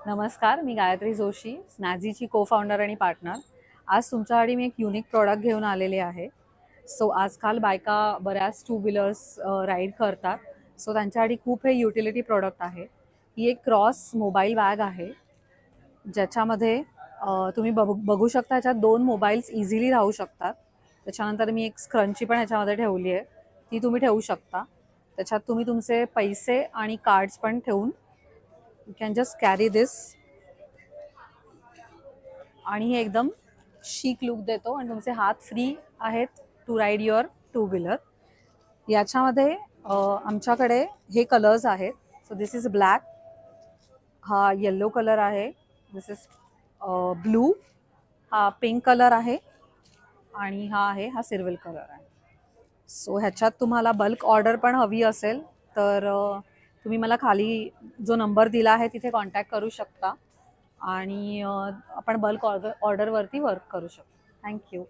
नमस्कार, मी गायत्री जोशी, स्नॅझीची को फाउंडर आणि पार्टनर. आज तुमच्यासाठी मी एक युनिक प्रॉडक्ट घेऊन आलेले आहे. सो आजकाल बायका बऱ्याच टू व्हीलर्स राईड करतात. सो त्यांच्यासाठी खूप हे युटिलिटी प्रॉडक्ट आहे. ही एक क्रॉस मोबाईल बॅग आहे, ज्याच्यामध्ये तुम्ही बघू शकता, ह्याच्यात 2 मोबाईल्स इझिली राहू शकतात. त्याच्यानंतर मी एक स्क्रंची पण ह्याच्यामध्ये ठेवली आहे, ती तुम्ही ठेवू शकता. त्याच्यात तुम्ही तुमचे पैसे आणि कार्ड्स पण ठेवून यू कॅन जस्ट कॅरी दिस, आणि हे एकदम शीक लुक देतो आणि तुमचे हात फ्री आहेत to ride your two wheeler. याच्यामध्ये आमच्याकडे हे कलर्स आहेत. सो दिस इज ब्लॅक, हा येल्लो कलर आहे, दिस इज ब्लू, हा पिंक कलर आहे, आणि हा सिल्वर कलर आहे. सो ह्याच्यात तुम्हाला बल्क ऑर्डर पण हवी असेल तर तुम्ही मला खाली जो नंबर दिला आहे तिथे कॉन्टॅक्ट करू शकता, आणि आपण बल्क ऑर्डरवरती वर्क करू शकतो. थँक्यू.